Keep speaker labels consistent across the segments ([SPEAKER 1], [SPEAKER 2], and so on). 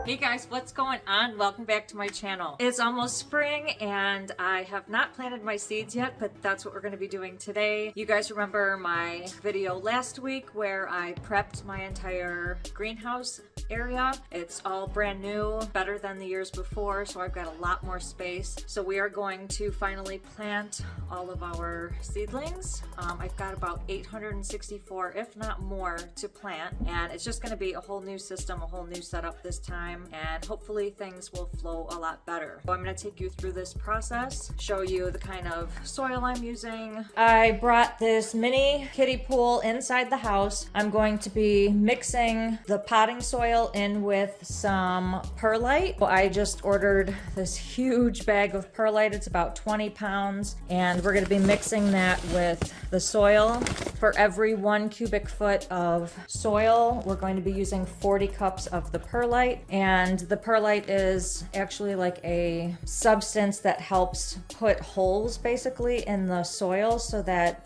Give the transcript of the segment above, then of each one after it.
[SPEAKER 1] Hey guys, what's going on? Welcome back to my channel. It's almost spring and I have not planted my seeds yet, but that's what we're going to be doing today. You guys remember my video last week where I prepped my entire greenhouse area. It's all brand new, better than the years before, so I've got a lot more space. So we are going to finally plant all of our seedlings. I've got about 864, if not more, to plant, and it's just going to be a whole new system, a whole new setup this time, and hopefully things will flow a lot better. So I'm going to take you through this process, show you the kind of soil I'm using. I brought this mini kiddie pool inside the house. I'm going to be mixing the potting soil in with some perlite. I just ordered this huge bag of perlite. It's about 20 pounds, and we're going to be mixing that with the soil. For every 1 cubic foot of soil, we're going to be using 40 cups of the perlite. And the perlite is actually like a substance that helps put holes basically in the soil so that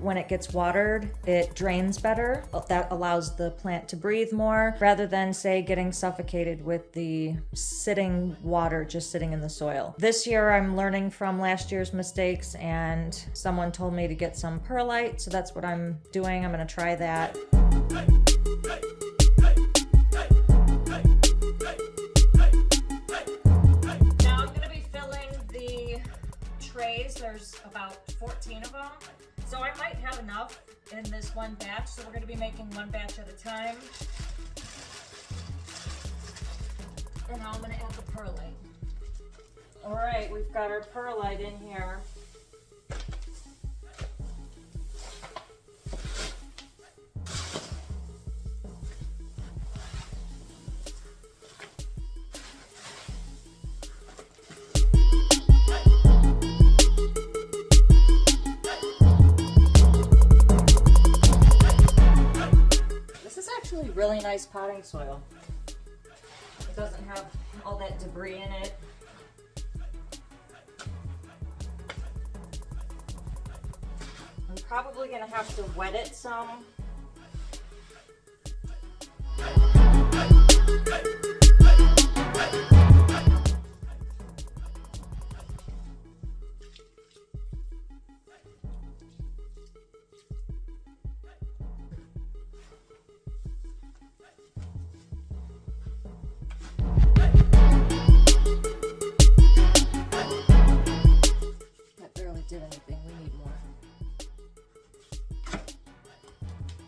[SPEAKER 1] when it gets watered, it drains better. That allows the plant to breathe more rather than, say, getting suffocated with the sitting water just sitting in the soil. This year I'm learning from last year's mistakes, and someone told me to get some perlite, so that's what I'm doing. I'm going to try that. Now I'm going to be filling the trays. There's about 14 of them. So I might have enough in this one batch, so we're going to be making one batch at a time. And now I'm going to add the perlite. All right, we've got our perlite in here. Really nice potting soil. It doesn't have all that debris in it. I'm probably going to have to wet it some. Did anything, we need more.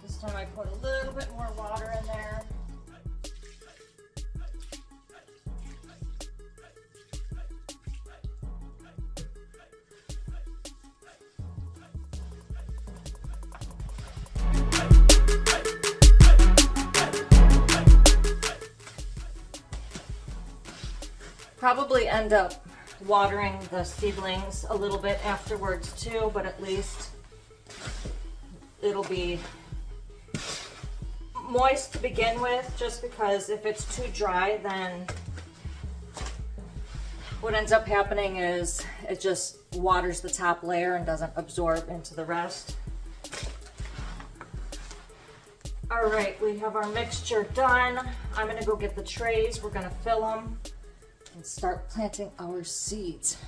[SPEAKER 1] This time I put a little bit more water in there. Probably end up watering the seedlings a little bit afterwards too, but at least it'll be moist to begin with, just because if it's too dry, then what ends up happening is it just waters the top layer and doesn't absorb into the rest. All right, we have our mixture done. I'm gonna go get the trays. We're gonna fill them and start planting our seeds.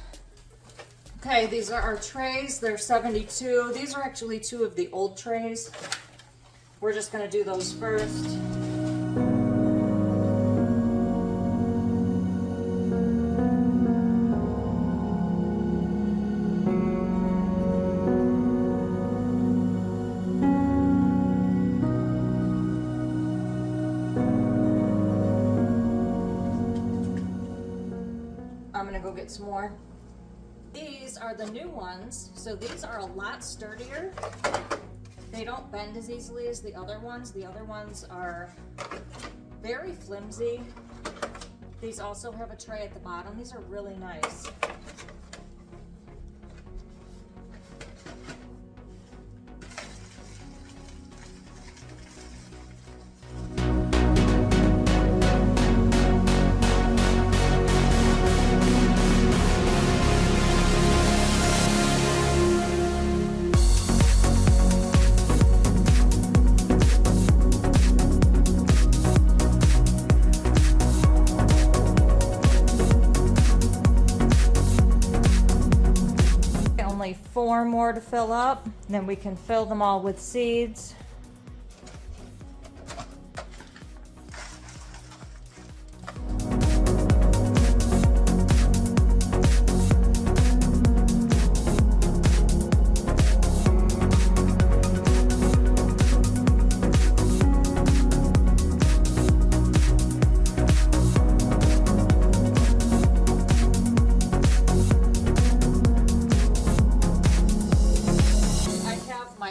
[SPEAKER 1] Okay, these are our trays. They're 72. These are actually 2 of the old trays. We're just gonna do those first. I'm gonna go get some more. These are the new ones, so these are a lot sturdier. They don't bend as easily as the other ones. The other ones are very flimsy. These also have a tray at the bottom. These are really nice. 4 more to fill up. Then we can fill them all with seeds.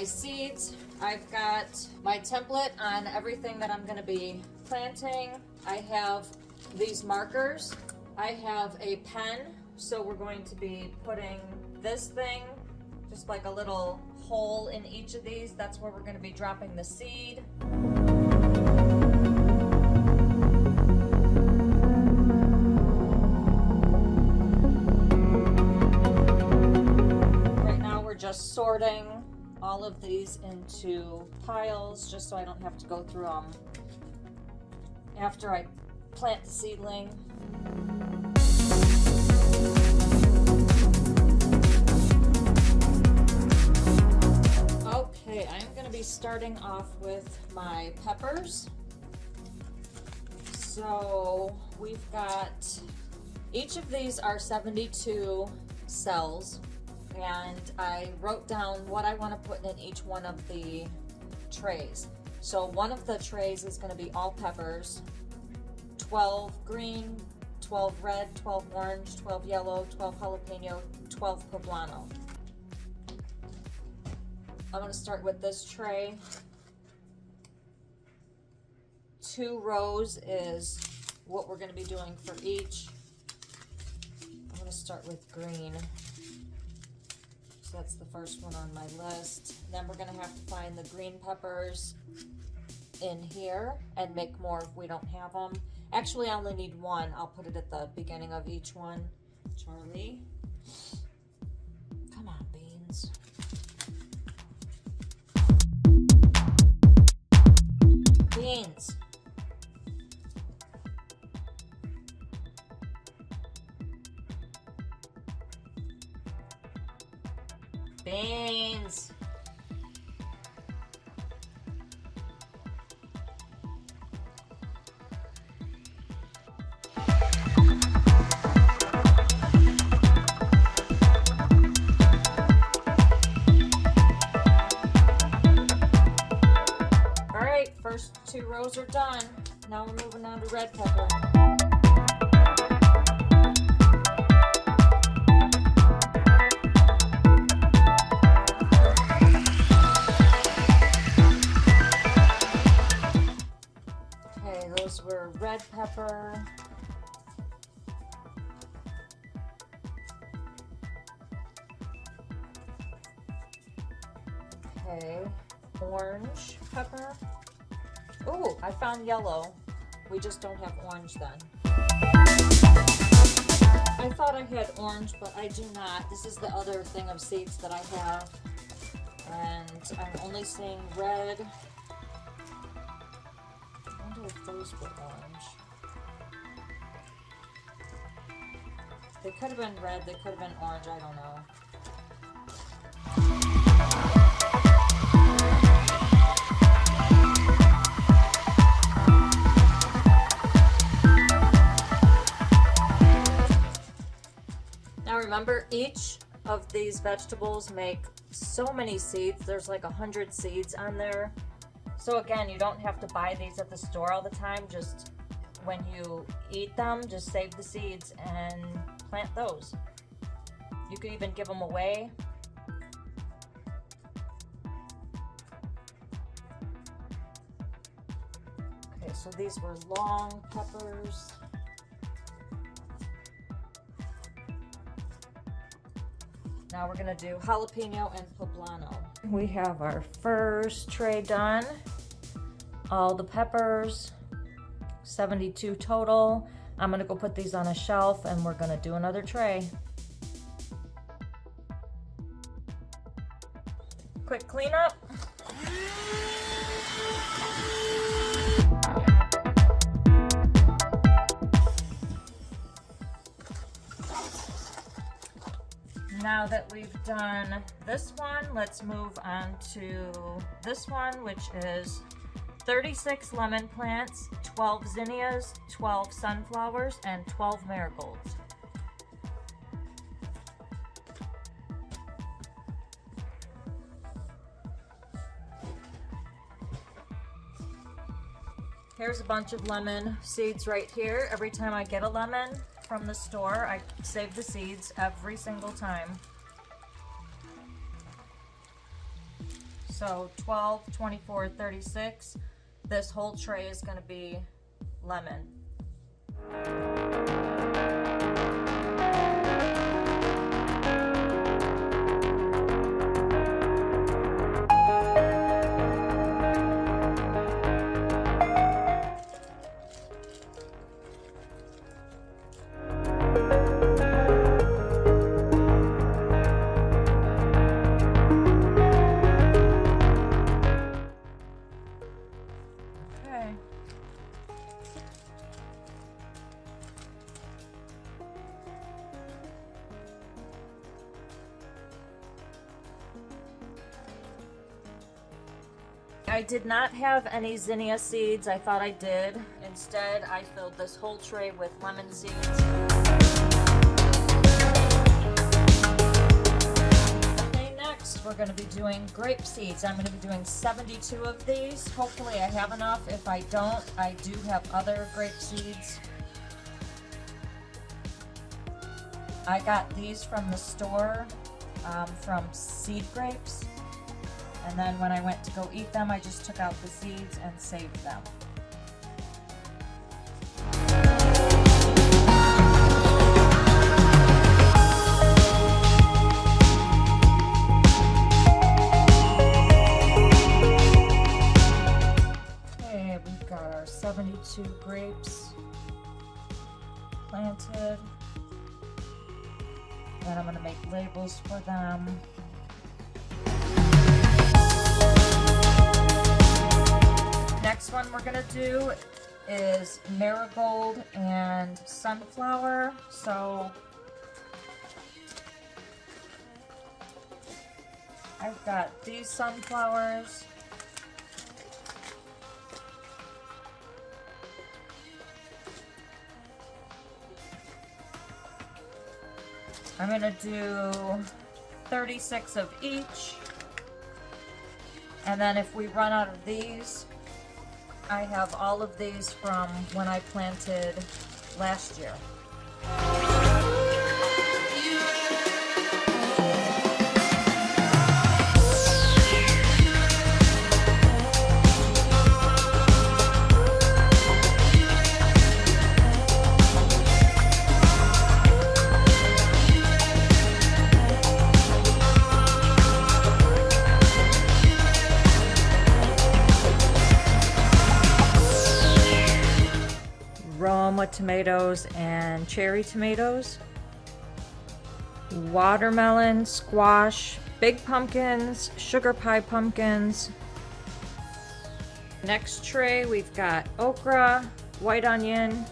[SPEAKER 1] Seeds. I've got my template on everything that I'm going to be planting. I have these markers. I have a pen, so we're going to be putting this thing, just like a little hole in each of these. That's where we're going to be dropping the seed. Right now we're just sorting all of these into piles, just so I don't have to go through them after I plant the seedling. Okay, I'm going to be starting off with my peppers. So we've got, each of these are 72 cells. And I wrote down what I want to put in each one of the trays. So one of the trays is going to be all peppers, 12 green, 12 red, 12 orange, 12 yellow, 12 jalapeno, 12 poblano. I'm going to start with this tray. 2 rows is what we're going to be doing for each. I'm going to start with green. That's the first one on my list. Then we're gonna have to find the green peppers in here and make more if we don't have them. Actually, I only need 1. I'll put it at the beginning of each one. Charlie, come on, beans. Beans. Beans. All right, first 2 rows are done. Now we're moving on to red pepper. Were red pepper, okay, orange pepper. Oh, I found yellow. We just don't have orange then. I thought I had orange, but I do not. This is the other thing of seeds that I have, and I'm only seeing red. If those were orange. They could have been red, they could have been orange, I don't know. Now remember, each of these vegetables make so many seeds. There's like 100 seeds on there. So again, you don't have to buy these at the store all the time. Just when you eat them, just save the seeds and plant those. You could even give them away. Okay, so these were long peppers. Now we're gonna do jalapeno and poblano. We have our first tray done. All the peppers, 72 total. I'm gonna go put these on a shelf and we're gonna do another tray. Quick cleanup. Now that we've done this one, let's move on to this one, which is 36 lemon plants, 12 zinnias, 12 sunflowers, and 12 marigolds. Here's a bunch of lemon seeds right here. Every time I get a lemon from the store, I save the seeds every single time. So 12, 24, 36. This whole tray is going to be lemon. I did not have any zinnia seeds. I thought I did. Instead, I filled this whole tray with lemon seeds. Okay, next we're going to be doing grape seeds. I'm going to be doing 72 of these. Hopefully I have enough. If I don't, I do have other grape seeds. I got these from the store, from Seed Grapes. And then when I went to go eat them, I just took out the seeds and saved them. Okay, we've got our 72 grapes planted. Then I'm going to make labels for them. Next one we're going to do is marigold and sunflower. So I've got these sunflowers. I'm going to do 36 of each. And then if we run out of these, I have all of these from when I planted last year. Roma tomatoes and cherry tomatoes, watermelon, squash, big pumpkins, sugar pie pumpkins. Next tray we've got okra, white onion,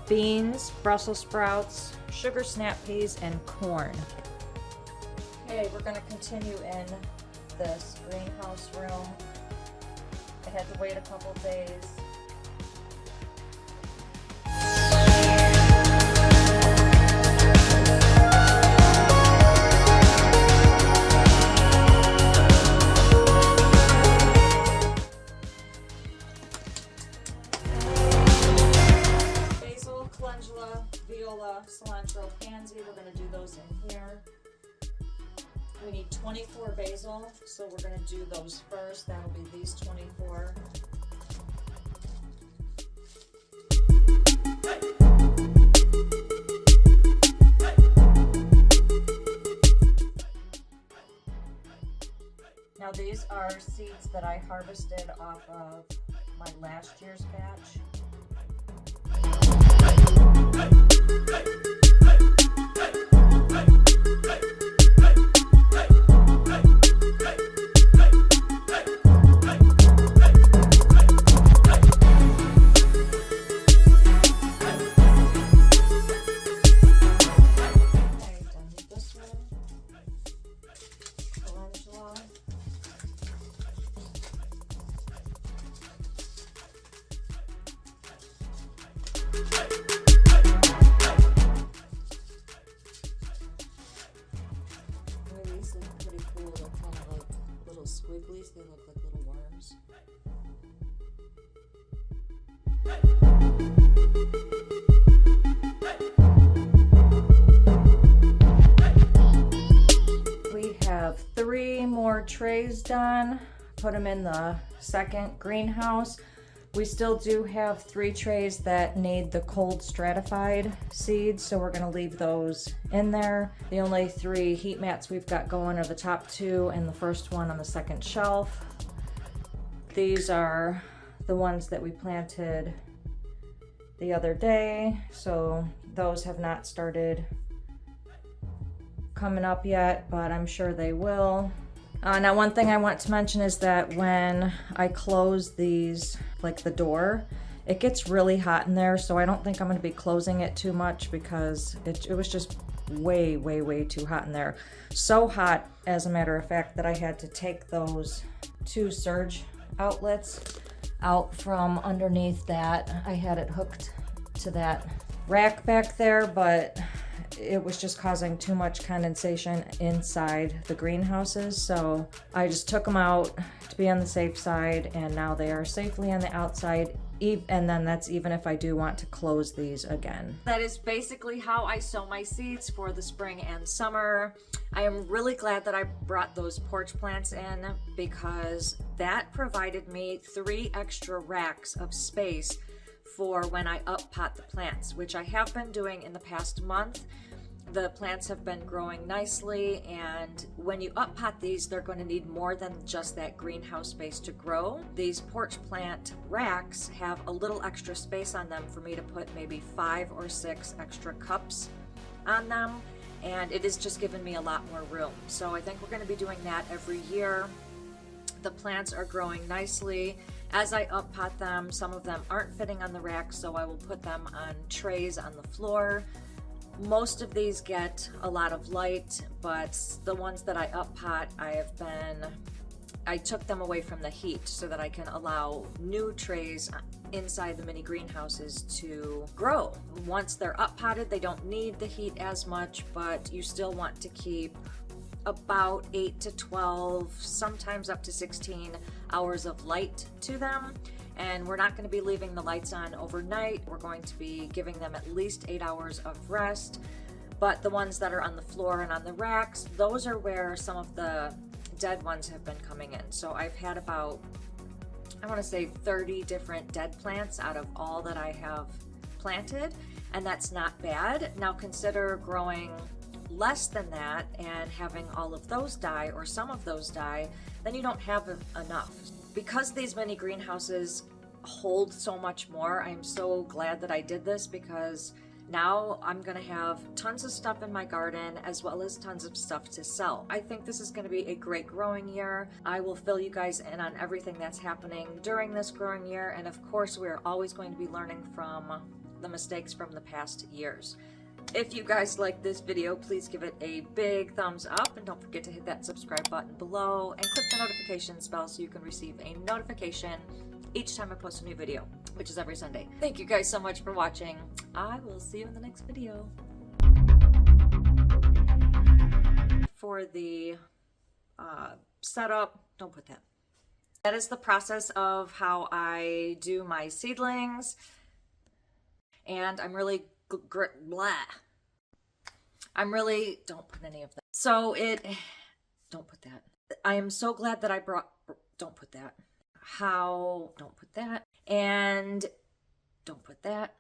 [SPEAKER 1] beans, Brussels sprouts, sugar snap peas, and corn. Okay, we're going to continue in this greenhouse room. I had to wait a couple days. Cilantro, pansy, we're going to do those in here. We need 24 basil, so we're going to do those first. That'll be these 24. Now these are seeds that I harvested off of my last year's batch. These look pretty cool. They're kind of like little squigglies. They look like little worms. We have 3 more trays done. Put them in the second greenhouse. We still do have 3 trays that need the cold stratified seeds, so we're gonna leave those in there. The only 3 heat mats we've got going are the top 2 and the first one on the second shelf. These are the ones that we planted the other day, so those have not started coming up yet, but I'm sure they will. Now one thing I want to mention is that when I close these, like the door, it gets really hot in there, so I don't think I'm going to be closing it too much because it was just way too hot in there. So hot, as a matter of fact, that I had to take those 2 surge outlets out from underneath that. I had it hooked to that rack back there, but it was just causing too much condensation inside the greenhouses, so I just took them out to be on the safe side, and now they are safely on the outside, and then that's even if I do want to close these again. That is basically how I sow my seeds for the spring and summer. I am really glad that I brought those porch plants in because that provided me 3 extra racks of space for when I up pot the plants, which I have been doing in the past month. The plants have been growing nicely, and when you up pot these, they're going to need more than just that greenhouse space to grow. These porch plant racks have a little extra space on them for me to put maybe 5 or 6 extra cups on them, and it has just given me a lot more room. So I think we're going to be doing that every year. The plants are growing nicely. As I up pot them, some of them aren't fitting on the rack, so I will put them on trays on the floor. Most of these get a lot of light, but the ones that I up pot, I took them away from the heat so that I can allow new trays inside the mini greenhouses to grow. Once they're up potted, they don't need the heat as much, but you still want to keep about 8 to 12, sometimes up to 16 hours of light to them. And we're not going to be leaving the lights on overnight. We're going to be giving them at least 8 hours of rest. But the ones that are on the floor and on the racks, those are where some of the dead ones have been coming in. So I've had about, I want to say 30 different dead plants out of all that I have planted, and that's not bad. Now consider growing less than that and having all of those die, or some of those die, then you don't have enough. Because these mini greenhouses hold so much more, I'm so glad that I did this, because now I'm gonna have tons of stuff in my garden as well as tons of stuff to sell. I think this is gonna be a great growing year. I will fill you guys in on everything that's happening during this growing year, and of course we're always going to be learning from the mistakes from the past years. If you guys like this video, please give it a big thumbs up, and don't forget to hit that subscribe button below and click the notifications bell so you can receive a notification each time I post a new video, which is every Sunday. Thank you guys so much for watching. I will see you in the next video. For the setup, don't put that. That is the process of how I do my seedlings, and I'm really don't put any of that. So don't put that. I am so glad that I brought, don't put that. Don't put that. And don't put that.